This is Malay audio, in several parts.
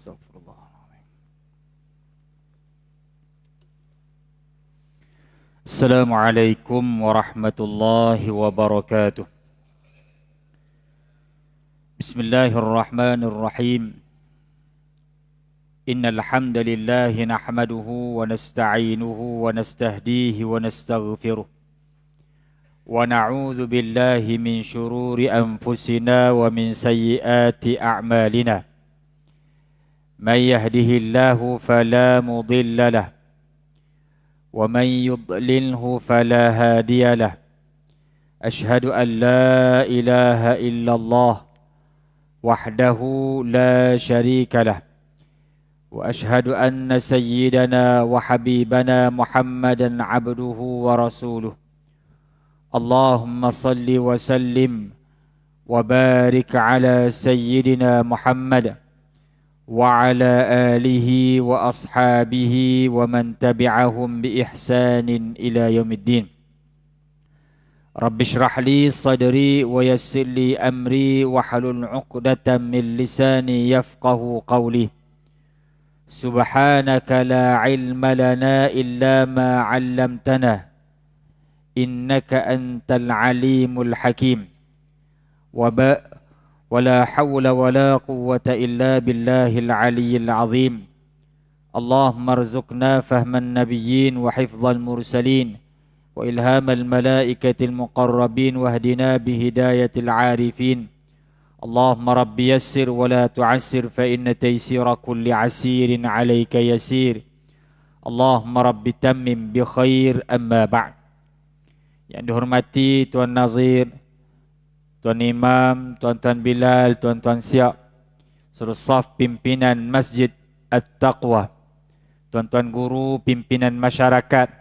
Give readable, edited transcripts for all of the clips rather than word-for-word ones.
Astaghfirullah. Assalamualaikum warahmatullahi wabarakatuh. Bismillahirrahmanirrahim. Innal hamdalillah nahmaduhu wa nasta'inuhu wa nastahdihi wa nastaghfiruh. Wa na'udzu billahi min syururi anfusina wa min sayyiati a'malina. May yahdihillahu fala mudilla lahu wa man yudlilhu fala hadiya lahu. Ashhadu an la ilaha illallah wahdahu la syarika lahu wa ashhadu anna sayyidana wa habibana Muhammadan abduhu wa rasuluh. Allahumma salli wa sallim wa barik ala sayyidina Muhammad wa ala alihi wa ashabihi wa man tabi'ahum bi ihsanin ila yaumiddin. Rabbi shrah li sadri wa yassir li amri wa halul 'uqdatam min lisani yafqahu qawli. Subhanaka la ilma lana illa ma 'allamtana innaka antal alimul hakim. ولا حول ولا قوة إلا بالله العلي العظيم. اللهم ارزقنا فهم النبيين وحفظ المرسلين وإلهام الملائكة المقربين واهدنا بهداية العارفين. اللهم رب يسر ولا تعسر فإن تيسير كل عسير عليك يسير. اللهم رب تمم بخير. أما بعد. Yang dihormati Tuan Nazir, Tuan Imam, Tuan-Tuan Bilal, Tuan-Tuan Siap, seluruh saf pimpinan Masjid At-Taqwa, Tuan-Tuan Guru, pimpinan masyarakat,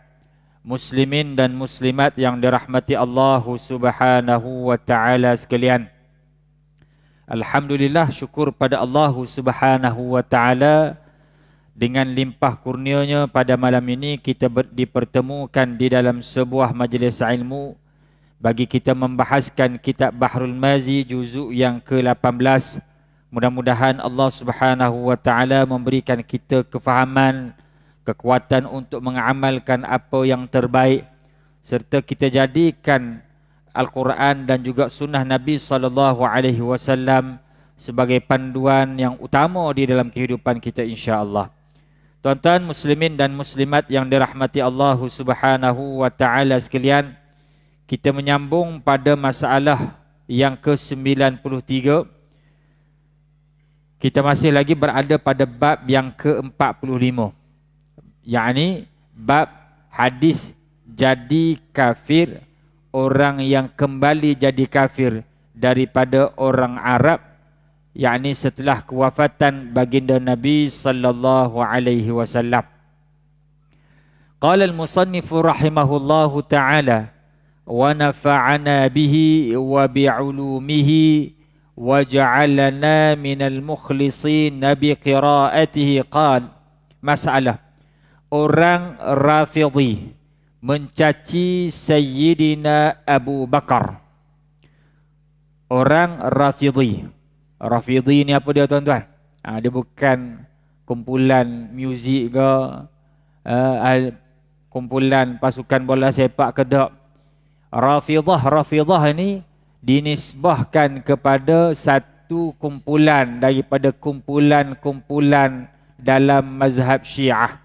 Muslimin dan Muslimat yang dirahmati Allah Subhanahu wa Ta'ala sekalian. Alhamdulillah, syukur pada Allah Subhanahu wa Ta'ala, dengan limpah kurnianya pada malam ini kita dipertemukan di dalam sebuah majlis ilmu bagi kita membahaskan kitab Bahrul Mazi juzuk yang ke-18. Mudah-mudahan Allah Subhanahu wa Ta'ala memberikan kita kefahaman, kekuatan untuk mengamalkan apa yang terbaik, serta kita jadikan Al-Quran dan juga sunnah Nabi sallallahu alaihi wasallam sebagai panduan yang utama di dalam kehidupan kita insya-Allah. Tuan-tuan muslimin dan muslimat yang dirahmati Allah Subhanahu wa Ta'ala sekalian, kita menyambung pada masalah yang ke-93. Kita masih lagi berada pada bab yang ke-45, yakni bab hadis jadi kafir, orang yang kembali jadi kafir daripada orang Arab, yakni setelah kewafatan baginda Nabi sallallahu alaihi wasallam. Qala al-musannif rahimahullahu ta'ala wa nafa'ana bihi wa bi'ulumihi wa ja'alana minal mukhlisin bi qiraatihi. Qal, masalah orang Rafidhi mencaci Sayyidina Abu Bakar. Orang Rafidhi, Rafidhi ni apa dia tuan-tuan? Dia bukan kumpulan muzik ke, kumpulan pasukan bola sepak ke, tak. Rafidah ni dinisbahkan kepada satu kumpulan daripada kumpulan-kumpulan dalam mazhab Syiah.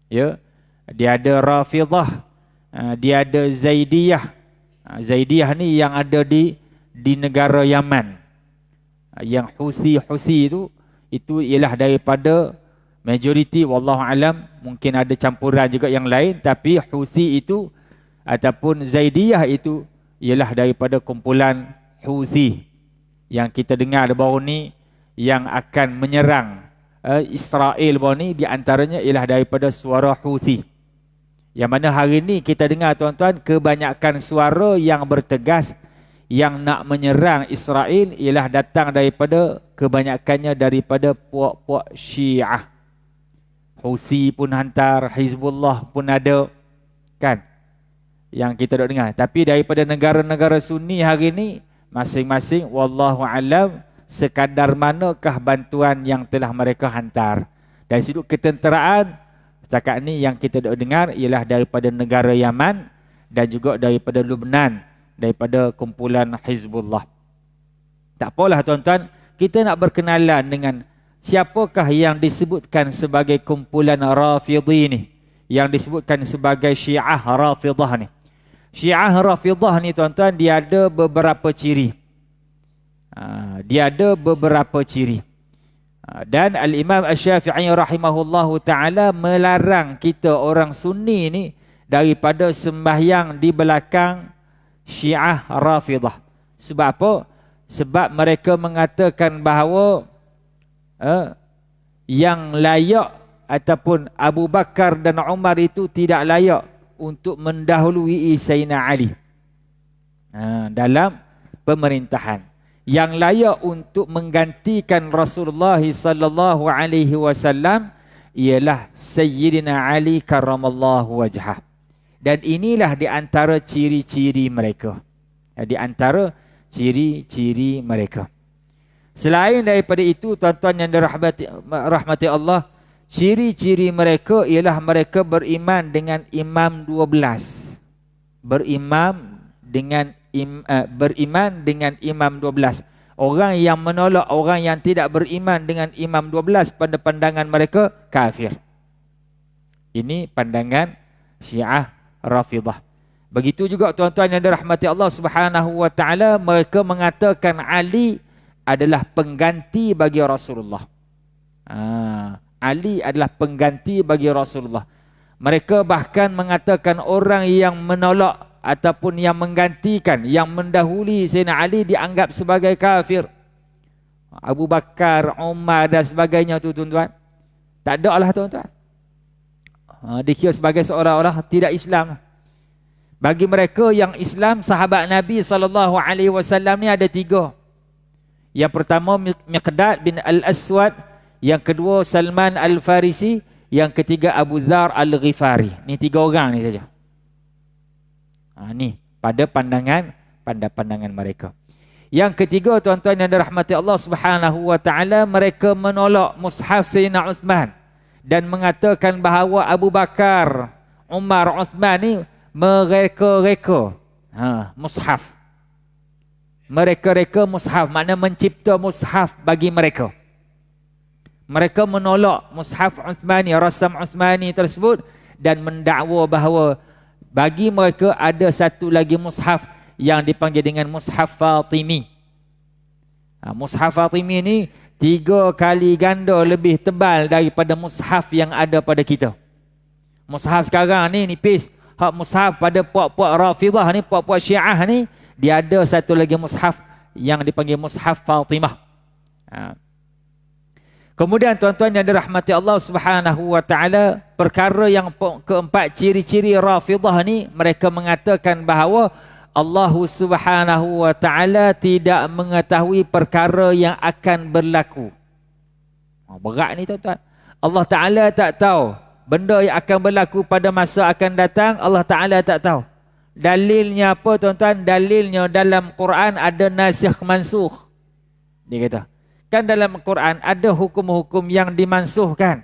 Ya, dia ada Rafidah, dia ada Zaidiyah. Zaidiyah ni yang ada di negara Yaman. Yang Houthi itu ialah daripada majoriti, wallahu alam, mungkin ada campuran juga yang lain, tapi Houthi itu ataupun Zaidiyah itu ialah daripada kumpulan Houthi yang kita dengar baru ni yang akan menyerang Israel baru ni, di antaranya ialah daripada suara Houthi. Yang mana hari ni kita dengar tuan-tuan, kebanyakan suara yang bertegas yang nak menyerang Israel ialah datang daripada, kebanyakannya daripada puak-puak Syiah. Houthi pun hantar, Hizbullah pun ada, kan, yang kita dah dengar. Tapi daripada negara-negara Sunni hari ni, masing-masing wallahu alam sekadar manakah bantuan yang telah mereka hantar. Dari sudut ketenteraan, setakat ni yang kita dengar ialah daripada negara Yaman dan juga daripada Lubnan, daripada kumpulan Hizbullah. Tak apalah tuan-tuan, kita nak berkenalan dengan siapakah yang disebutkan sebagai kumpulan Rafidhi ni, yang disebutkan sebagai Syiah Rafidah ni. Syiah Rafidah ni tuan-tuan, dia ada beberapa ciri. Dan Al-Imam Asy-Syafi'i rahimahullahu ta'ala melarang kita orang Sunni ni daripada sembahyang di belakang Syiah Rafidah. Sebab apa? Sebab mereka mengatakan bahawa yang layak ataupun Abu Bakar dan Umar itu tidak layak untuk mendahului Sayyidina Ali dalam pemerintahan. Yang layak untuk menggantikan Rasulullah sallallahu alaihi wasallam ialah Sayyidina Ali karramallahu wajhah. Dan inilah di antara ciri-ciri mereka. Di antara ciri-ciri mereka. Selain daripada itu, tuan-tuan yang dirahmati Allah, ciri-ciri mereka ialah mereka beriman dengan Imam 12. Beriman dengan Imam 12. Orang yang menolak, orang yang tidak beriman dengan Imam 12, pada pandangan mereka kafir. Ini pandangan Syiah Rafidah. Begitu juga tuan-tuan yang dirahmati Allah Subhanahu wa taala, mereka mengatakan Ali adalah pengganti bagi Rasulullah. Ali adalah pengganti bagi Rasulullah. Mereka bahkan mengatakan orang yang menolak ataupun yang menggantikan, yang mendahului Sayyidina Ali dianggap sebagai kafir. Abu Bakar, Umar dan sebagainya tu tuan-tuan, tak ada lah tuan-tuan. Dikira sebagai seorang orang tidak Islam. Bagi mereka yang Islam, sahabat Nabi SAW ni ada 3. Yang pertama Miqdad bin Al-Aswad, yang kedua Salman Al-Farisi, yang ketiga Abu Dhar Al-Ghifari. Ni 3 orang ni saja. Ni pada pandangan mereka. Yang ketiga tuan-tuan yang dirahmati Allah Subhanahu wa taala, mereka menolak mushaf Sayyidina Uthman dan mengatakan bahawa Abu Bakar, Umar, Uthman ni mereka-reka mushaf. Mereka-reka mushaf, makna mencipta mushaf bagi mereka. Mereka menolak mushaf Uthmani, rasam Uthmani tersebut, dan mendakwa bahawa bagi mereka ada satu lagi mushaf yang dipanggil dengan mushaf Fatimi. Mushaf Fatimi ni 3 kali ganda lebih tebal daripada mushaf yang ada pada kita. Mushaf sekarang ni nipis. Hak mushaf pada puak-puak Rafidah ni, puak-puak Syiah ni, dia ada satu lagi mushaf yang dipanggil mushaf Fatimah. Kemudian tuan-tuan yang dirahmati Allah Subhanahu wa taala, perkara yang keempat, ciri-ciri Rafidah ni, mereka mengatakan bahawa Allah Subhanahu wa taala tidak mengetahui perkara yang akan berlaku. Berat ni tuan-tuan. Allah Taala tak tahu benda yang akan berlaku pada masa akan datang, Allah Taala tak tahu. Dalilnya apa tuan-tuan? Dalilnya dalam Quran ada nasikh mansukh. Dia kata, kan dalam Quran ada hukum-hukum yang dimansuhkan.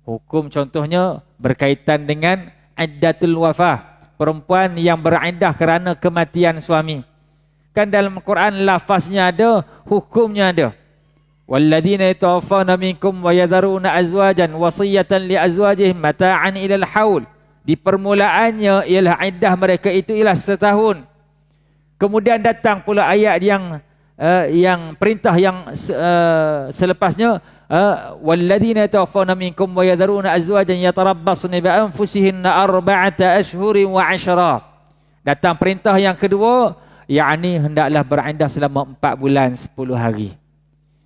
Hukum contohnya berkaitan dengan iddatul wafah, perempuan yang beriddah kerana kematian suami. Kan dalam Quran lafaznya ada, hukumnya ada. Walladzina yatawaffawna minkum wa yadharuna azwajan wasiyatan li azwajihim mata'an ilal haul. Di permulaannya ialah iddah mereka itu ialah setahun. Kemudian datang pula ayat yang perintah yang selepasnya, walladzina yatawaffawna minkum wa yadharuna azwajan yatarabbasna bi anfusihinna arba'ata ashhurin wa 'ashra. Datang perintah yang kedua, yakni hendaklah beriddah selama 4 bulan 10 hari.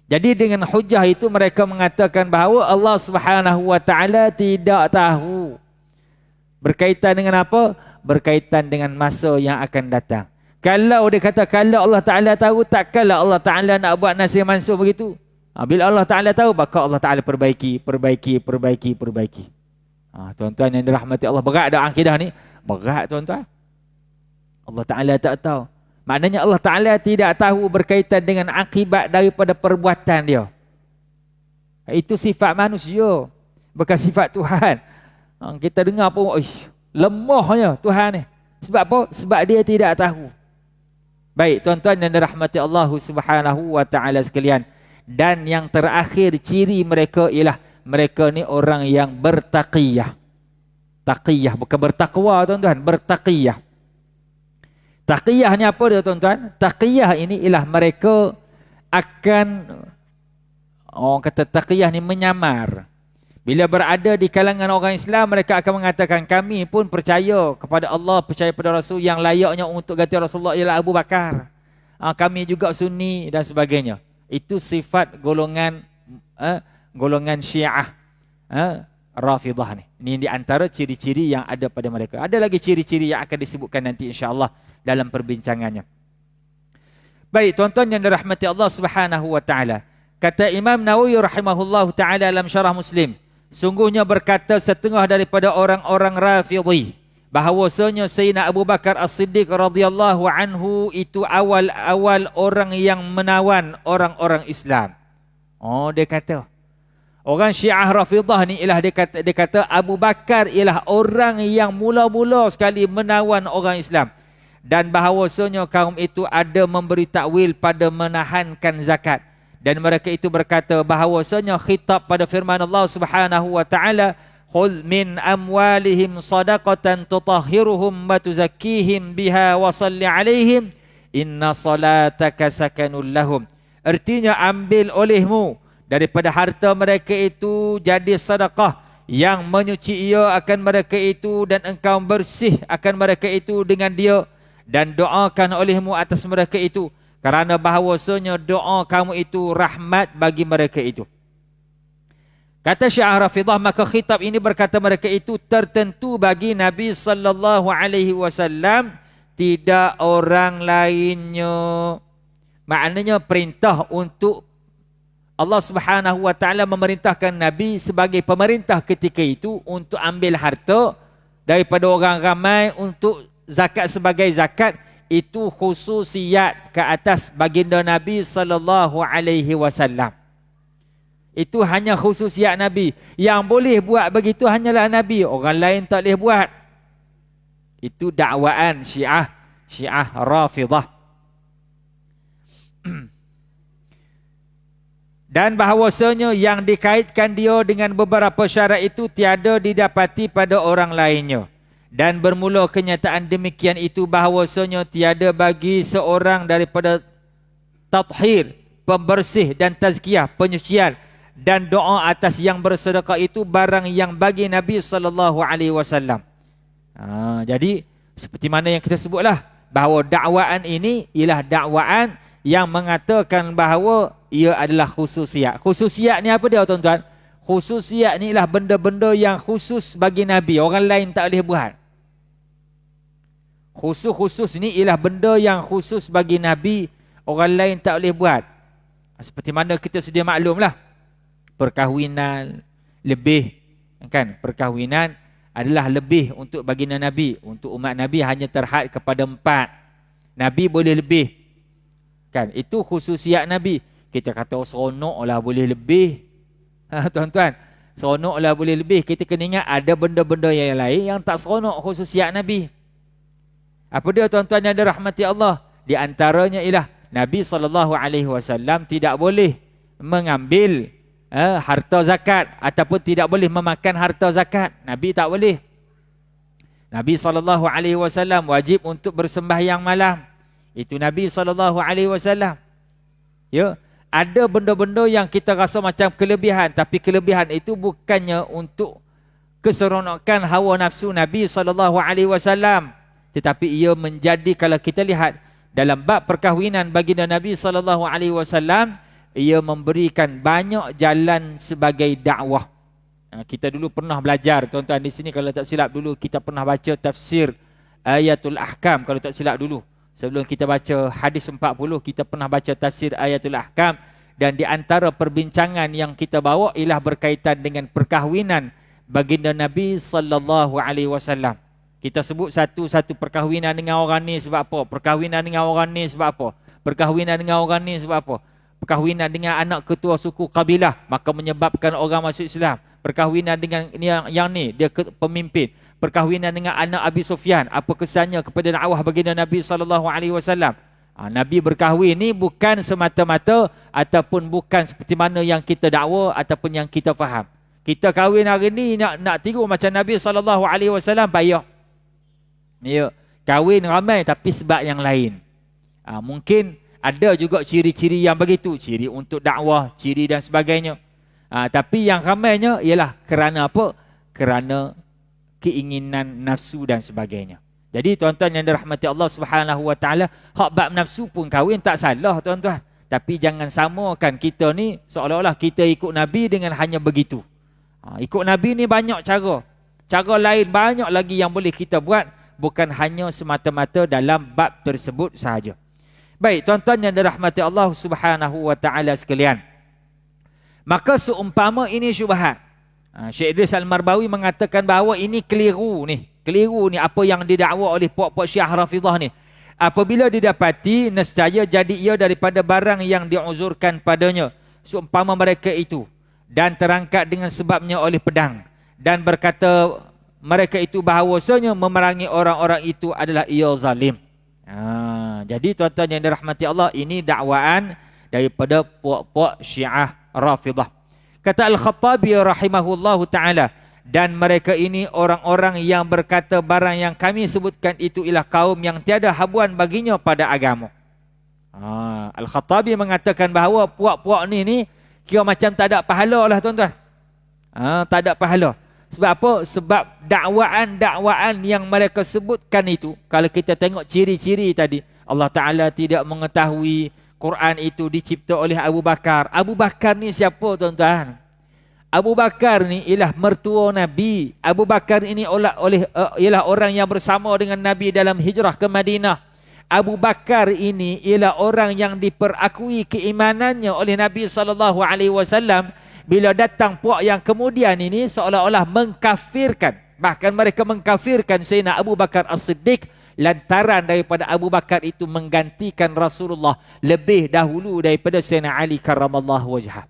Jadi dengan hujah itu mereka mengatakan bahawa Allah Subhanahu wa taala tidak tahu. Berkaitan dengan apa? Berkaitan dengan masa yang akan datang. Kalau dia kata kalau Allah Ta'ala tahu, takkanlah Allah Ta'ala nak buat nasih mansuh begitu. Bila Allah Ta'ala tahu, maka Allah Ta'ala perbaiki. Tuan-tuan yang dirahmati Allah, berat dah akidah ni. Berat tuan-tuan. Allah Ta'ala tak tahu. Maknanya Allah Ta'ala tidak tahu berkaitan dengan akibat daripada perbuatan dia. Itu sifat manusia, bukan sifat Tuhan. Kita dengar pun, lemahnya Tuhan ni. Sebab apa? Sebab dia tidak tahu. Baik, tuan-tuan yang dirahmati Allah Subhanahu wa Ta'ala sekalian. Dan yang terakhir ciri mereka ialah mereka ni orang yang bertaqiyah. Taqiyah, bukan bertakwa tuan-tuan, bertaqiyah. Taqiyah ni apa dia tuan-tuan? Taqiyah ini ialah mereka akan, orang kata taqiyah ni menyamar. Bila berada di kalangan orang Islam, mereka akan mengatakan kami pun percaya kepada Allah, percaya pada Rasul, yang layaknya untuk ganti Rasulullah ialah Abu Bakar. Kami juga Sunni dan sebagainya. Itu sifat golongan Syiah, Rafidah ni. Ini di antara ciri-ciri yang ada pada mereka. Ada lagi ciri-ciri yang akan disebutkan nanti insya-Allah dalam perbincangannya. Baik, tuan-tuan yang dirahmati Allah Subhanahu wa Ta'ala. Kata Imam Nawawi rahimahullah ta'ala dalam syarah Muslim, sungguhnya berkata setengah daripada orang-orang Rafidhi bahawasanya Sayyidina Abu Bakar As-Siddiq radhiyallahu anhu itu awal-awal orang yang menawan orang-orang Islam. Dia kata orang Syiah Rafidah ni ialah dia kata Abu Bakar ialah orang yang mula-mula sekali menawan orang Islam, dan bahawasanya kaum itu ada memberi takwil pada menahankan zakat, dan mereka itu berkata bahawasanya khitab pada firman Allah Subhanahu wa Ta'ala, khudh min amwalihim sadaqatan tutahhiruhum wa tuzakkihim biha wa salli alaihim inna salataka sakanul lahum. Artinya, ambil olehmu daripada harta mereka itu jadi sedekah yang menyuci ia akan mereka itu, dan engkau bersih akan mereka itu dengan dia, dan doakan olehmu atas mereka itu, kerana bahawasanya doa kamu itu rahmat bagi mereka itu. Kata Syiah Rafidah, maka khitab ini berkata mereka itu tertentu bagi Nabi sallallahu alaihi wasallam, tidak orang lainnya. Maknanya perintah untuk Allah Subhanahu wa Ta'ala memerintahkan Nabi sebagai pemerintah ketika itu untuk ambil harta daripada orang ramai untuk zakat sebagai zakat. Itu khususiat ke atas baginda Nabi sallallahu alaihi wasallam. Itu hanya khususiat Nabi. Yang boleh buat begitu hanyalah Nabi, orang lain tak boleh buat. Itu dakwaan Syiah Rafidah. Dan bahawasanya yang dikaitkan dia dengan beberapa syarat itu tiada didapati pada orang lainnya. Dan bermula kenyataan demikian itu bahawasanya tiada bagi seorang daripada tathir, pembersih, dan tazkiyah, penyucian dan doa atas yang bersedekah itu barang yang bagi Nabi sallallahu alaihi wasallam. Jadi seperti mana yang kita sebutlah, bahawa dakwaan ini ialah dakwaan yang mengatakan bahawa ia adalah khususiat. Khususiat ni apa dia tuan-tuan? Khususiat ni ialah benda-benda yang khusus bagi Nabi, orang lain tak boleh buat. Khusus ni ialah benda yang khusus bagi Nabi, orang lain tak boleh buat. Seperti mana kita sedia maklumlah, perkahwinan lebih, kan? Perkahwinan adalah lebih untuk baginda Nabi. Untuk umat Nabi hanya terhad kepada 4. Nabi boleh lebih, kan? Itu khususiat Nabi. Kita kata seronoklah boleh lebih. Tuan-tuan, seronoklah boleh lebih. Kita kena ingat ada benda-benda yang lain yang tak seronok khususiat Nabi. Apa dia tuan-tuan yang dirahmati Allah? Di antaranya ialah Nabi SAW tidak boleh mengambil harta zakat ataupun tidak boleh memakan harta zakat. Nabi tak boleh. Nabi SAW wajib untuk bersembahyang malam. Itu Nabi SAW. Ya, ada benda-benda yang kita rasa macam kelebihan, tapi kelebihan itu bukannya untuk keseronokan hawa nafsu Nabi SAW, tetapi ia menjadi, kalau kita lihat dalam bab perkahwinan baginda Nabi SAW, ia memberikan banyak jalan sebagai dakwah. Kita dulu pernah belajar, tuan-tuan di sini kalau tak silap dulu kita pernah baca tafsir Ayatul Ahkam, kalau tak silap dulu. Sebelum kita baca hadis 40, kita pernah baca tafsir Ayatul Ahkam, dan di antara perbincangan yang kita bawa ialah berkaitan dengan perkahwinan baginda Nabi sallallahu alaihi wasallam. Kita sebut satu-satu perkahwinan dengan orang ni sebab apa? Perkahwinan dengan orang ni sebab apa? Perkahwinan dengan orang ni sebab apa? Perkahwinan dengan anak ketua suku kabilah, maka menyebabkan orang masuk Islam. Perkahwinan dengan yang ni, dia pemimpin. Perkahwinan dengan anak Abi Sufyan, apa kesannya kepada dakwah baginda Nabi SAW? Nabi berkahwin ni bukan semata-mata ataupun bukan seperti mana yang kita dakwa ataupun yang kita faham. Kita kahwin hari ni nak tiru macam Nabi SAW, payah. Ya, kahwin ramai tapi sebab yang lain. Mungkin ada juga ciri-ciri yang begitu, ciri untuk dakwah, ciri dan sebagainya. Tapi yang ramainya ialah kerana apa? Kerana keinginan nafsu dan sebagainya. Jadi tuan-tuan yang dirahmati Allah Subhanahu Wa Taala, hak bab nafsu pun kahwin tak salah tuan-tuan. Tapi jangan samakan kita ni seolah-olah kita ikut Nabi dengan hanya begitu. Ikut Nabi ni banyak cara. Cara lain banyak lagi yang boleh kita buat, bukan hanya semata-mata dalam bab tersebut sahaja. Baik, tuan-tuan yang dirahmati Allah Subhanahu Wa Taala sekalian. Maka seumpama ini syubhat, Syekh Idris Al-Marbawi mengatakan bahawa ini keliru ni apa yang didakwa oleh puak-puak Syiah Rafidhah ni. Apabila didapati, nescaya jadi ia daripada barang yang diuzurkan padanya, seumpama mereka itu, dan terangkat dengan sebabnya oleh pedang, dan berkata mereka itu bahawasanya memerangi orang-orang itu adalah ia zalim. Jadi tuan-tuan yang dirahmati Allah, ini dakwaan daripada puak-puak Syiah Rafidhah. Kata Al-Khattabi rahimahullahu ta'ala, dan mereka ini orang-orang yang berkata barang yang kami sebutkan itu ialah kaum yang tiada habuan baginya pada agama. Al-Khattabi mengatakan bahawa puak-puak ni kira macam tak ada pahala lah tuan-tuan. Tak ada pahala. Sebab apa? Sebab dakwaan-dakwaan yang mereka sebutkan itu, kalau kita tengok ciri-ciri tadi, Allah Ta'ala tidak mengetahui Quran itu dicipta oleh Abu Bakar. Abu Bakar ni siapa tuan-tuan? Abu Bakar ni ialah mertua Nabi. Abu Bakar ini ialah orang yang bersama dengan Nabi dalam hijrah ke Madinah. Abu Bakar ini ialah orang yang diperakui keimanannya oleh Nabi SAW. Bila datang puak yang kemudian ini seolah-olah mengkafirkan, bahkan mereka mengkafirkan Sayyidina Abu Bakar As-Siddiq, lantaran daripada Abu Bakar itu menggantikan Rasulullah lebih dahulu daripada Sayyidina Ali karramallahu wajhah.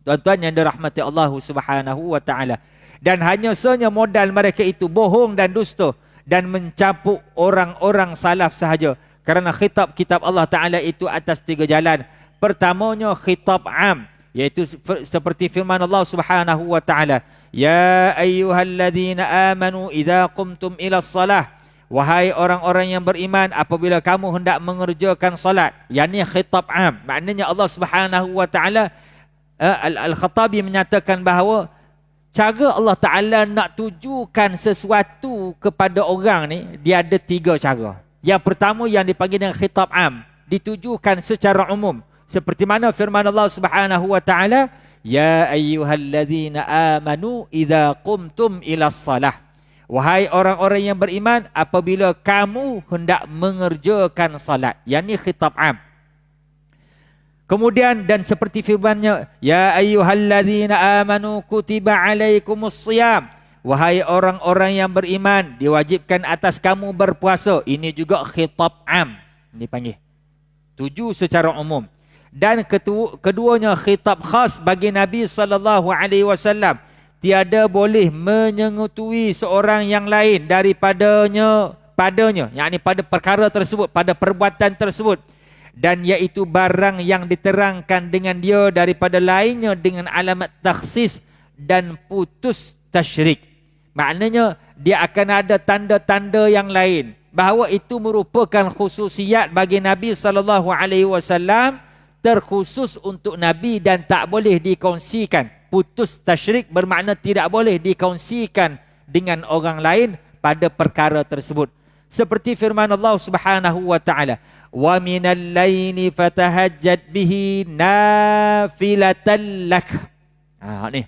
Tuan-tuan yang dirahmati Allah Subhanahu Wa Taala. Dan hanya sahaja modal mereka itu bohong dan dusta dan mencapuk orang-orang salaf sahaja. Kerana khitab kitab Allah Ta'ala itu atas 3 jalan. Pertamanya khitab am, iaitu seperti firman Allah Subhanahu Wa Ta'ala, ya ayyuhalladzina amanu idza qumtum ila salah, wahai orang-orang yang beriman, apabila kamu hendak mengerjakan salat. Yang ni khitab am, maknanya Allah Subhanahu Wa Ta'ala, Al-Khattabi menyatakan bahawa cara Allah Ta'ala nak tujukan sesuatu kepada orang ni, dia ada 3 cara. Yang pertama yang dipanggil dengan khitab am, ditujukan secara umum. Seperti mana firman Allah Subhanahu Wa Ta'ala, ya ayyuhalladzina amanu idza qumtum ila salah, wahai orang-orang yang beriman, apabila kamu hendak mengerjakan salat. Yang ni khitab am. Kemudian dan seperti firman-Nya, ya ayyuhalladzina amanu kutiba alaikumus shiyam, wahai orang-orang yang beriman, diwajibkan atas kamu berpuasa. Ini juga khitab am dipanggil, tuju secara umum. Dan keduanya khitab khas bagi Nabi SAW. Tiada boleh menyengutui seorang yang lain padanya, yakni pada perkara tersebut, pada perbuatan tersebut, dan iaitu barang yang diterangkan dengan dia daripada lainnya dengan alamat takhsis dan putus tasyrik. Maknanya dia akan ada tanda-tanda yang lain bahawa itu merupakan khususiat bagi Nabi SAW, terkhusus untuk Nabi dan tak boleh dikongsikan. Putus tasyrik bermakna tidak boleh dikongsikan dengan orang lain pada perkara tersebut. Seperti firman Allah Subhanahu Wa Ta'ala, wa minal laili fatahajjad bihi nafilatan lak. Ni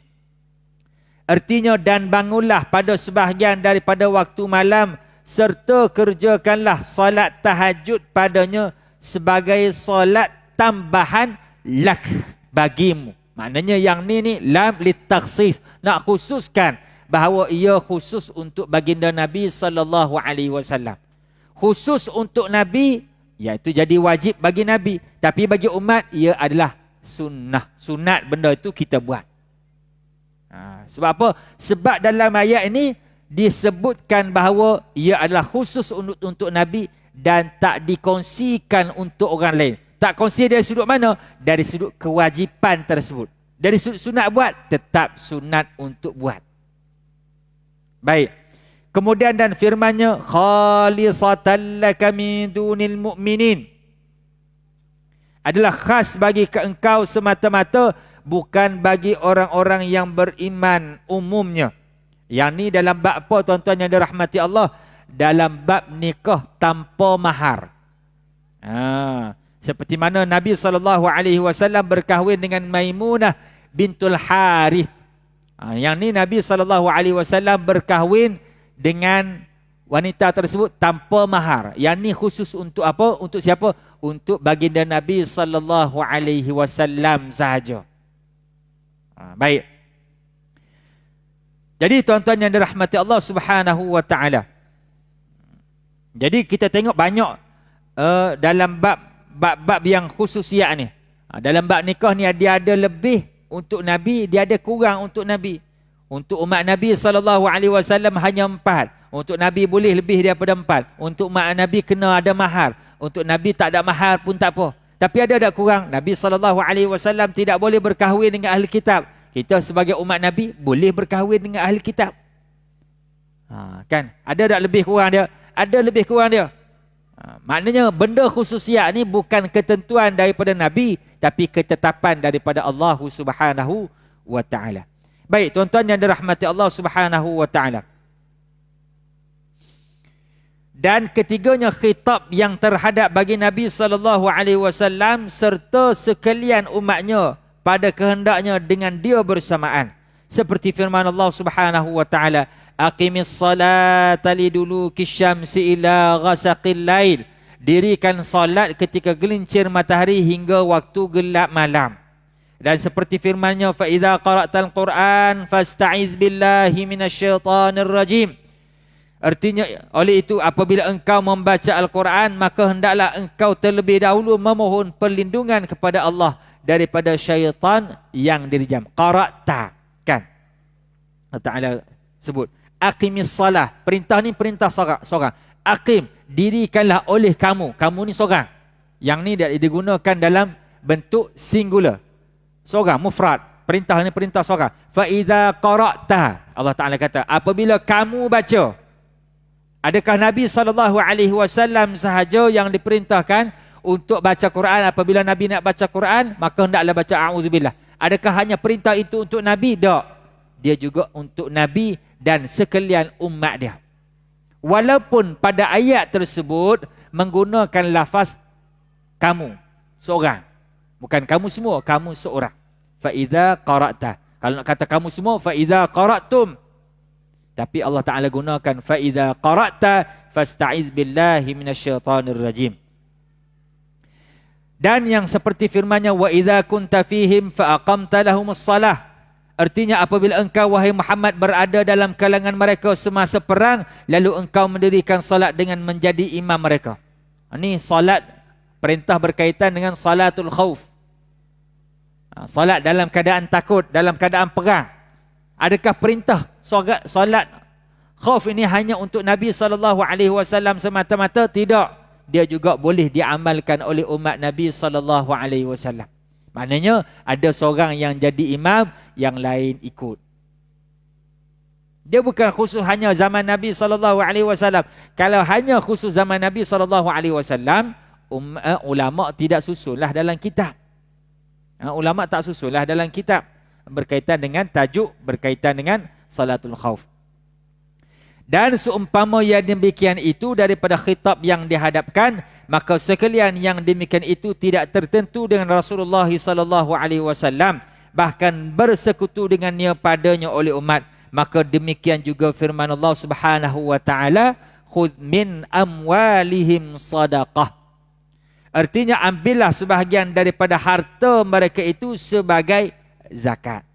artinya, dan bangunlah pada sebahagian daripada waktu malam serta kerjakanlah solat tahajud padanya sebagai solat tambahan lak, bagimu. Maknanya yang ni lam litakhsis, nak khususkan bahawa ia khusus untuk baginda Nabi sallallahu alaihi wasallam. Khusus untuk Nabi, iaitu jadi wajib bagi Nabi, tapi bagi umat ia adalah sunnah. Sunat benda itu kita buat. Sebab apa? Sebab dalam ayat ini disebutkan bahawa ia adalah khusus untuk Nabi dan tak dikongsikan untuk orang lain. Tak kongsi dari sudut mana? Dari sudut kewajipan tersebut. Dari sudut sunat buat, tetap sunat untuk buat. Baik. Kemudian dan firman-Nya, khalisatan laka min dunil mu'minin. Adalah khas bagi engkau semata-mata, bukan bagi orang-orang yang beriman umumnya. Yang ni dalam bab apa, tuan-tuan yang dirahmati Allah? Dalam bab nikah tanpa mahar. Seperti mana Nabi SAW berkahwin dengan Maimunah bintul Harith. Yang ni Nabi SAW berkahwin dengan wanita tersebut tanpa mahar. Yang ni khusus untuk apa? Untuk siapa? Untuk baginda Nabi SAW sahaja. Baik. Jadi tuan-tuan yang dirahmati Allah Subhanahu wa taala. Jadi kita tengok banyak dalam bab yang khususiat ni. Dalam bab nikah ni dia ada lebih untuk Nabi, dia ada kurang untuk Nabi. Untuk umat Nabi SAW hanya 4. Untuk Nabi boleh lebih daripada 4. Untuk umat Nabi kena ada mahar. Untuk Nabi tak ada mahar pun tak apa. Tapi ada kurang. Nabi SAW tidak boleh berkahwin dengan ahli kitab. Kita sebagai umat Nabi boleh berkahwin dengan ahli kitab. Kan? Ada tak lebih kurang dia? Ada lebih kurang dia. Maknanya benda khususiat ni bukan ketentuan daripada Nabi, tapi ketetapan daripada Allah Subhanahu wa taala. Baik, tuan-tuan yang dirahmati Allah Subhanahu wa taala. Dan ketiganya khitab yang terhadap bagi Nabi SAW serta sekalian umatnya pada kehendaknya dengan dia bersamaan. Seperti firman Allah Subhanahu wa taala, aqimis salata liduluki syamsi ila ghasaqil lail. Dirikan salat ketika gelincir matahari hingga waktu gelap malam. Dan seperti firman-Nya, fa idza qara'tal Qur'an fasta'iz billahi minasyaitonir rajim. Artinya, oleh itu apabila engkau membaca Al-Quran, maka hendaklah engkau terlebih dahulu memohon perlindungan kepada Allah daripada syaitan yang dirijam. Qara'ta, kan? Allah Ta'ala sebut aqimis salah. Perintah ni perintah seorang. Aqim, dirikanlah oleh kamu. Kamu ni seorang. Yang ni digunakan dalam bentuk singular. Seorang, mufrad. Perintah ni perintah seorang. Fa idza qara'ta, Allah Ta'ala kata, apabila kamu baca. Adakah Nabi SAW sahaja yang diperintahkan untuk baca Quran? Apabila Nabi nak baca Quran, maka hendaklah baca a'udzubillah. Adakah hanya perintah itu untuk Nabi? Tak. Dia juga untuk Nabi dan sekalian umat dia. Walaupun pada ayat tersebut menggunakan lafaz kamu, seorang. Bukan kamu semua, kamu seorang. Fa idza qara'ta. Kalau nak kata kamu semua, fa idza qara'tum. Tapi Allah Ta'ala gunakan fa idza qara'ta fasta'iz billahi minasyaitonir rajim. Dan yang seperti firman-Nya, wa idza kunta fihim fa aqamta lahumus salah. Artinya apabila engkau wahai Muhammad berada dalam kalangan mereka semasa perang, lalu engkau mendirikan salat dengan menjadi imam mereka. Ini salat, perintah berkaitan dengan salatul khauf. Salat dalam keadaan takut, dalam keadaan perang. Adakah perintah salat khauf ini hanya untuk Nabi SAW semata-mata? Tidak. Dia juga boleh diamalkan oleh umat Nabi SAW. Maknanya ada seorang yang jadi imam, yang lain ikut. Dia bukan khusus hanya zaman Nabi SAW. Kalau hanya khusus zaman Nabi SAW, ulama tidak susunlah dalam kitab. Ulama tak susunlah dalam kitab berkaitan dengan tajuk, berkaitan dengan salatul khauf. Dan seumpama yang demikian itu daripada khitab yang dihadapkan, maka sekalian yang demikian itu tidak tertentu dengan Rasulullah SAW, bahkan bersekutu dengannya padanya oleh umat. Maka demikian juga firman Allah Subhanahu wa taala, khudh min amwalihim sadaqah. Artinya ambillah sebahagian daripada harta mereka itu sebagai zakat.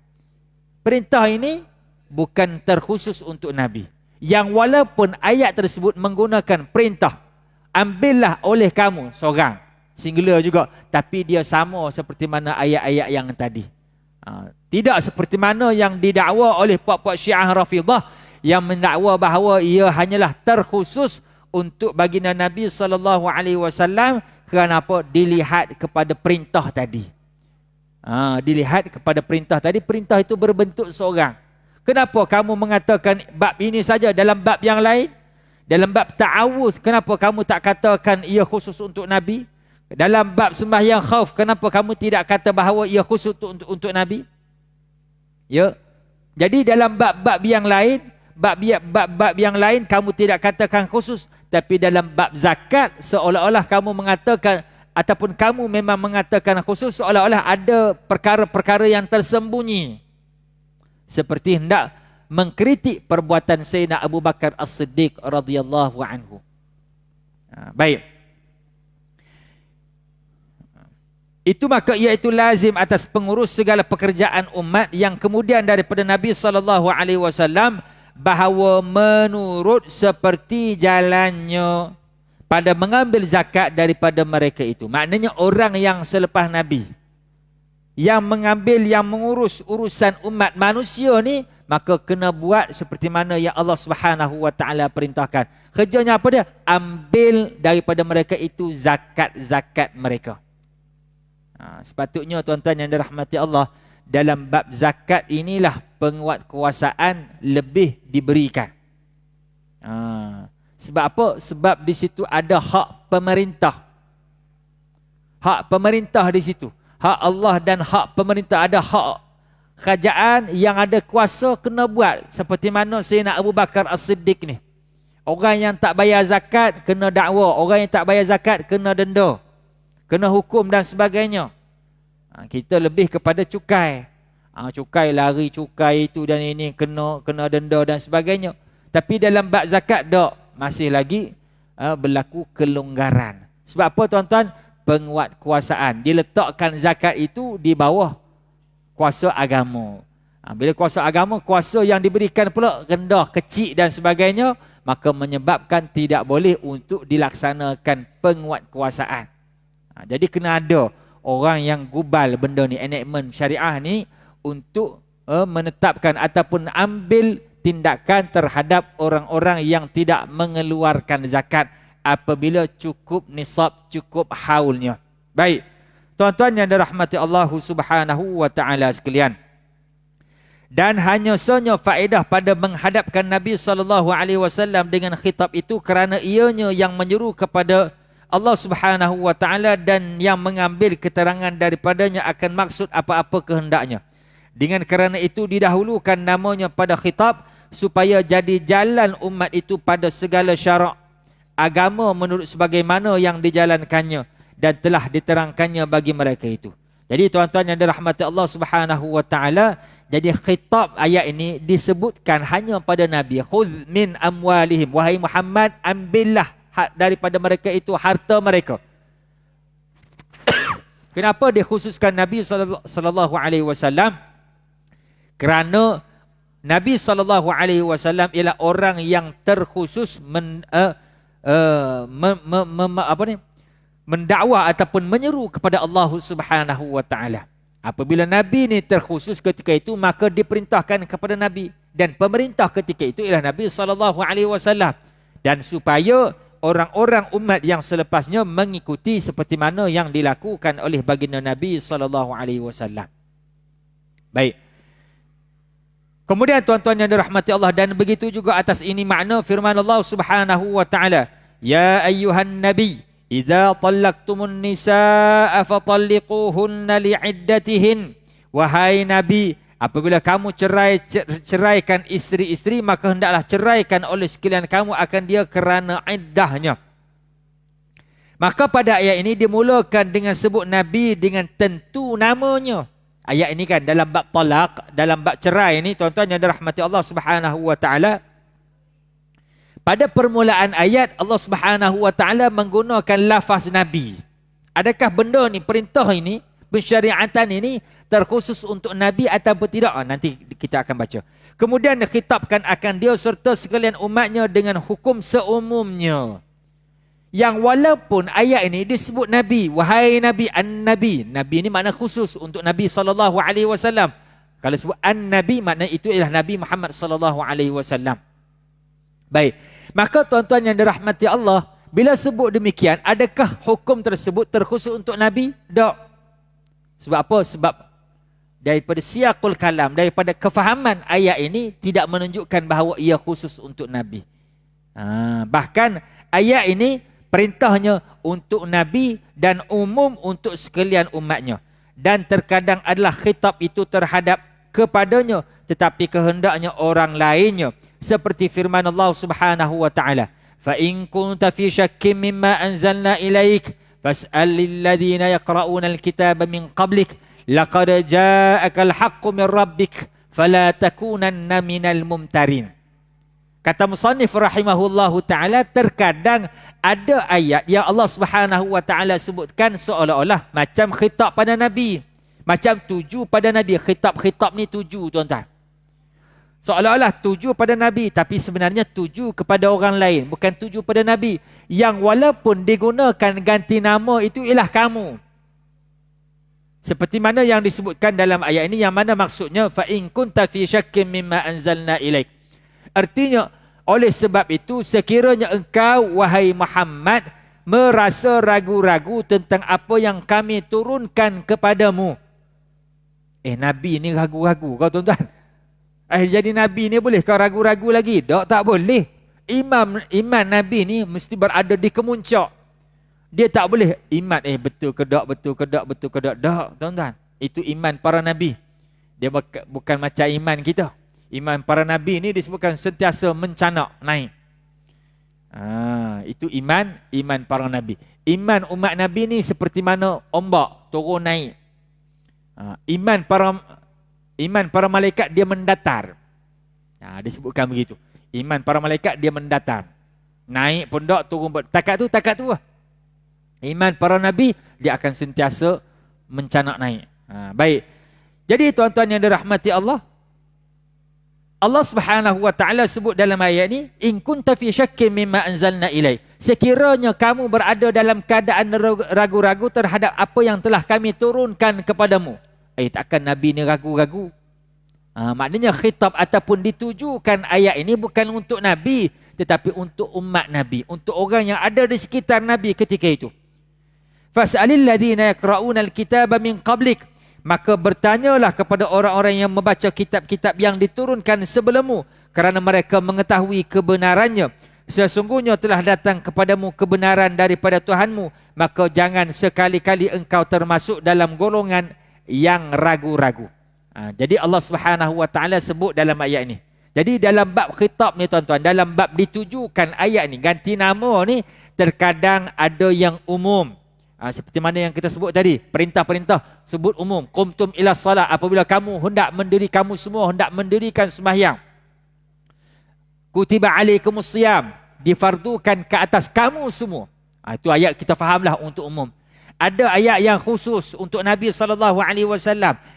Perintah ini bukan terkhusus untuk Nabi. Yang walaupun ayat tersebut menggunakan perintah, ambillah oleh kamu seorang, singular juga, tapi dia sama seperti mana ayat-ayat yang tadi. Tidak seperti mana yang didakwa oleh puak-puak Syiah Rafidah yang mendakwa bahawa ia hanyalah terkhusus untuk baginda Nabi SAW. Kerana apa? Dilihat kepada perintah tadi. Dilihat kepada perintah tadi, perintah itu berbentuk seorang. Kenapa kamu mengatakan bab ini saja, dalam bab yang lain? Dalam bab ta'awuz, kenapa kamu tak katakan ia khusus untuk Nabi? Dalam bab sembahyang khauf, kenapa kamu tidak kata bahawa ia khusus untuk Nabi? Ya. Jadi dalam bab-bab yang lain, bab yang lain kamu tidak katakan khusus, tapi dalam bab zakat seolah-olah kamu mengatakan, ataupun kamu memang mengatakan khusus, seolah-olah ada perkara-perkara yang tersembunyi. Seperti hendak mengkritik perbuatan Sayyidina Abu Bakar As-Siddiq radhiyallahu anhu. Baik. Itu maka iaitu lazim atas pengurus segala pekerjaan umat yang kemudian daripada Nabi SAW bahawa menurut seperti jalannya pada mengambil zakat daripada mereka itu. Maknanya orang yang selepas Nabi yang mengambil, yang mengurus urusan umat manusia ni, maka kena buat seperti mana yang Allah Subhanahu wa taala perintahkan. Kerjanya apa dia? Ambil daripada mereka itu zakat-zakat mereka. Sepatutnya tuan-tuan yang dirahmati Allah, dalam bab zakat inilah penguatkuasaan lebih diberikan. Sebab apa? Sebab di situ ada hak pemerintah. Hak pemerintah di situ. Hak Allah dan hak pemerintah. Ada hak kerajaan yang ada kuasa kena buat. Seperti mana Sayyidina Abu Bakar As-Siddiq ni. Orang yang tak bayar zakat kena dakwa. Orang yang tak bayar zakat kena denda. Kena hukum dan sebagainya. Kita lebih kepada cukai. Cukai lari, cukai itu dan ini, kena denda dan sebagainya. Tapi dalam bab zakat tak. Masih lagi berlaku kelonggaran. Sebab apa tuan-tuan? Penguatkuasaan. Diletakkan zakat itu di bawah kuasa agama. Bila kuasa agama, kuasa yang diberikan pula rendah, kecil dan sebagainya, maka menyebabkan tidak boleh untuk dilaksanakan penguatkuasaan. Jadi kena ada orang yang gubal benda ni, enactment syariah ni, untuk menetapkan ataupun ambil tindakan terhadap orang-orang yang tidak mengeluarkan zakat apabila cukup nisab, cukup haulnya. Baik, tuan-tuan yang dirahmati Allah Subhanahu wa taala sekalian. Dan hanya sahaja faedah pada menghadapkan Nabi SAW dengan khitab itu kerana ianya yang menyeru kepada Allah Subhanahu wa taala dan yang mengambil keterangan daripadanya akan maksud apa-apa kehendaknya. Dengan kerana itu didahulukan namanya pada khitab supaya jadi jalan umat itu pada segala syarak agama menurut sebagaimana yang dijalankannya dan telah diterangkannya bagi mereka itu. Jadi tuan-tuan yang dirahmati Allah Subhanahu wa taala, jadi khitab ayat ini disebutkan hanya pada Nabi. Khudh min amwalihim, wahai Muhammad, ambillah daripada mereka itu harta mereka. Kenapa dikhususkan Nabi sallallahu alaihi wasallam? Kerana Nabi sallallahu alaihi wasallam ialah orang yang terkhusus mendakwa ataupun menyeru kepada Allah Subhanahu wa taala. Apabila Nabi ni terkhusus ketika itu, maka diperintahkan kepada Nabi, dan pemerintah ketika itu ialah Nabi sallallahu alaihi wasallam, dan supaya orang-orang umat yang selepasnya mengikuti seperti mana yang dilakukan oleh baginda Nabi sallallahu alaihi wasallam. Baik. Kemudian tuan-tuan yang dirahmati Allah, dan begitu juga atas ini makna firman Allah Subhanahu wa taala, ya ayyuhan nabi idza talaqtumun nisaa fatalliquhunna li'iddatihin. Wahai nabi, apabila kamu ceraikan isteri-isteri, maka hendaklah ceraikan oleh sekalian kamu akan dia kerana iddahnya. Maka pada ayat ini dimulakan dengan sebut nabi dengan tentu namanya. Ayat ini kan dalam bab talaq, dalam bab cerai ini tuan-tuan yang dirahmati Allah Subhanahu wa taala, pada permulaan ayat Allah Subhanahu wa taala menggunakan lafaz nabi. Adakah benda ni, perintah ini Pensyariatan ini terkhusus untuk Nabi ataupun tidak? Nanti kita akan baca. Kemudian dikhitabkan akan dia serta sekalian umatnya dengan hukum seumumnya. Yang walaupun ayat ini disebut Nabi, wahai Nabi, An-Nabi. Nabi ini makna khusus untuk Nabi SAW. Kalau sebut An-Nabi, makna itu ialah Nabi Muhammad SAW. Baik, maka tuan-tuan yang dirahmati Allah, bila sebut demikian, adakah hukum tersebut terkhusus untuk Nabi? Tak. Sebab apa? Sebab daripada siyaqul kalam, daripada kefahaman ayat ini tidak menunjukkan bahawa ia khusus untuk Nabi. Bahkan ayat ini perintahnya untuk Nabi dan umum untuk sekalian umatnya. Dan terkadang adalah khitab itu terhadap kepadanya, tetapi kehendaknya orang lainnya. Seperti firman Allah Subhanahu wa taala, "Fa in kunta fi syakkin mimma anzalna ilaik fas'al lil ladzina yaqra'una al-kitaba min qablik laqad ja'akal haqqu min rabbik fala takunanna minal mumtarin." Kata musannif rahimahullahu taala, terkadang ada ayat yang Allah Subhanahu wa taala sebutkan seolah-olah macam khitab pada Nabi, macam tuju pada Nabi. Khitab ni tuju, tuan-tuan. Seolah-olah tuju pada Nabi, tapi sebenarnya tuju kepada orang lain, bukan tuju pada Nabi. Yang walaupun digunakan ganti nama itu ialah kamu. Seperti mana yang disebutkan dalam ayat ini, yang mana maksudnya fa in kunta fi syakkin mimma anzalna ilaik. Artinya, oleh sebab itu sekiranya engkau wahai Muhammad merasa ragu-ragu tentang apa yang kami turunkan kepadamu. Nabi ni ragu-ragu kau, tuan-tuan. Jadi Nabi ni boleh kau ragu-ragu lagi? Tak boleh. Iman Nabi ni mesti berada di kemuncak. Dia tak boleh iman betul ke tak, betul ke tak, betul ke tak. Tak, tuan-tuan. Itu iman para Nabi. Dia bukan macam iman kita. Iman para Nabi ni disebutkan sentiasa mencanak, naik. Itu iman para Nabi. Iman umat Nabi ni seperti mana ombak turun naik. Iman para malaikat dia mendatar. Disebutkan begitu. Iman para malaikat dia mendatar. Naik pun tak, turun pun. Takat tu lah. Iman para Nabi dia akan sentiasa mencanak naik. Baik. Jadi tuan-tuan yang dirahmati Allah, Allah Subhanahu wa taala sebut dalam ayat ni, in kunta fi syakkin mimma anzalna ilaik. Sekiranya kamu berada dalam keadaan ragu-ragu terhadap apa yang telah kami turunkan kepadamu. Takkan Nabi ni ragu-ragu. Maknanya khitab ataupun ditujukan ayat ini bukan untuk Nabi, tetapi untuk umat Nabi, untuk orang yang ada di sekitar Nabi ketika itu. Fas'alil ladzina yaqra'una al-kitaba min qablik. Maka bertanyalah kepada orang-orang yang membaca kitab-kitab yang diturunkan sebelummu, kerana mereka mengetahui kebenarannya. Sesungguhnya telah datang kepadamu kebenaran daripada Tuhanmu, maka jangan sekali-kali engkau termasuk dalam golongan yang ragu-ragu. Jadi Allah Subhanahu wa taala sebut dalam ayat ini. Jadi dalam bab khitab ni, tuan-tuan, dalam bab ditujukan ayat ni, ganti nama ni, terkadang ada yang umum. Seperti mana yang kita sebut tadi, perintah-perintah sebut umum. Qumtum ila salat, apabila kamu kamu semua hendak mendirikan sembahyang. Kutiba alaikumus siyam, difardukan ke atas kamu semua. Itu ayat kita fahamlah untuk umum. Ada ayat yang khusus untuk Nabi SAW,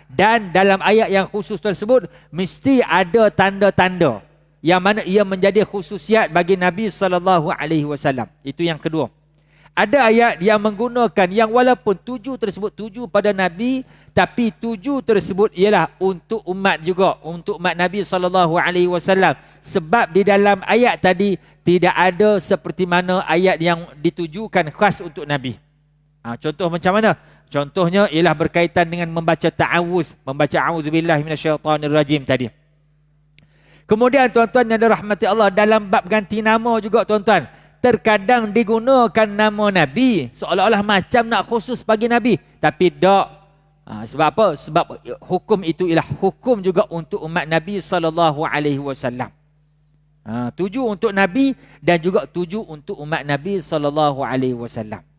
dan dalam ayat yang khusus tersebut mesti ada tanda-tanda yang mana ia menjadi khususiat bagi Nabi SAW. Itu yang kedua. Ada ayat yang menggunakan yang walaupun tuju tersebut tuju pada Nabi, tapi tuju tersebut ialah untuk umat juga, untuk umat Nabi SAW. Sebab di dalam ayat tadi tidak ada seperti mana ayat yang ditujukan khas untuk Nabi. Contoh macam mana? Contohnya ialah berkaitan dengan membaca ta'awuz, membaca a'udzubillahi minasyaitanirrajim tadi. Kemudian tuan-tuan yang dirahmati Allah, dalam bab ganti nama juga, tuan-tuan, terkadang digunakan nama Nabi seolah-olah macam nak khusus bagi Nabi, tapi tak. Sebab apa? Sebab hukum itu ialah hukum juga untuk umat Nabi SAW. Tuju untuk Nabi dan juga tuju untuk umat Nabi SAW.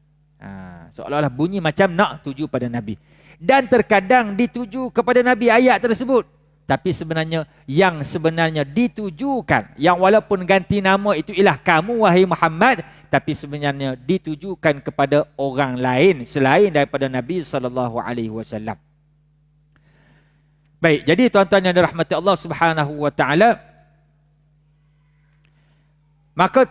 Seolah-olah bunyi macam nak tuju pada Nabi. Dan terkadang dituju kepada Nabi ayat tersebut, Tapi sebenarnya yang sebenarnya ditujukan, yang walaupun ganti nama itu ialah kamu wahai Muhammad, tapi sebenarnya ditujukan kepada orang lain selain daripada Nabi SAW. Baik, jadi tuan-tuan yang dirahmati Allah Subhanahu wa taala, maka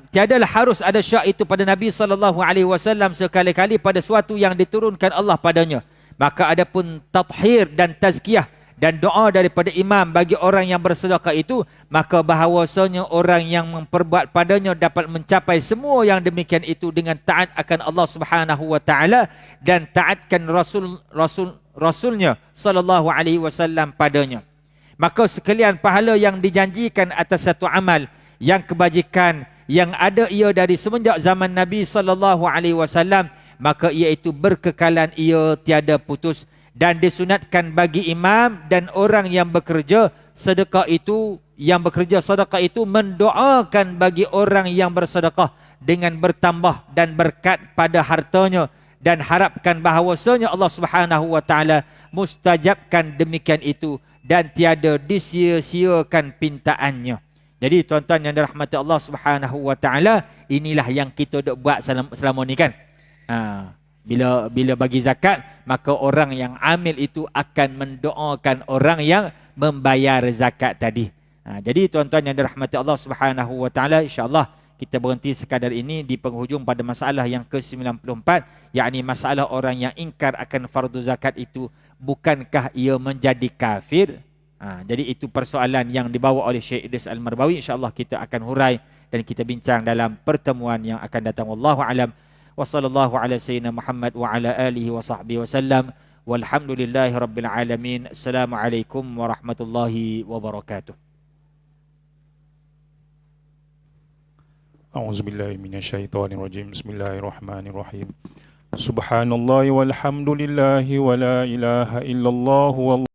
tiadalah harus ada syak itu pada Nabi SAW sekali-kali pada suatu yang diturunkan Allah padanya. Maka adapun tathir dan tazkiyah dan doa daripada imam bagi orang yang bersedekah itu, maka bahawasanya orang yang memperbuat padanya dapat mencapai semua yang demikian itu dengan taat akan Allah Subhanahu wa taala dan taatkan Rasulnya sallallahu alaihi wasallam padanya. Maka sekalian pahala yang dijanjikan atas satu amal yang kebajikan yang ada ia dari semenjak zaman Nabi sallallahu alaihi wasallam, maka iaitu berkekalan ia tiada putus, dan disunatkan bagi imam dan orang yang bekerja sedekah itu, mendoakan bagi orang yang bersedekah dengan bertambah dan berkat pada hartanya, dan harapkan bahawasanya Allah Subhanahu wa taala mustajabkan demikian itu dan tiada disia-siakan pintaannya. Jadi tuan-tuan yang dirahmati Allah Subhanahu wa taala, inilah yang kita dok buat selama ni kan. Bila bagi zakat, maka orang yang amil itu akan mendoakan orang yang membayar zakat tadi. Jadi tuan-tuan yang dirahmati Allah Subhanahu wa taala, insya-Allah kita berhenti sekadar ini di penghujung pada masalah yang ke-94, yakni masalah orang yang ingkar akan fardu zakat itu, bukankah ia menjadi kafir? Jadi itu persoalan yang dibawa oleh Syekh Idris Al-Marbawi. InsyaAllah kita akan hurai dan kita bincang dalam pertemuan yang akan datang. Wallahu a'lam. Wa sallallahu ala sayyidina Muhammad wa ala alihi wa sahbihi wasallam. Walhamdulillahi rabbil alamin. Assalamualaikum warahmatullahi wabarakatuh. A'udzubillahi minasyaitonirrajim. Bismillahirrahmanirrahim. Subhanallah walhamdulillahi wa la ilaha illallah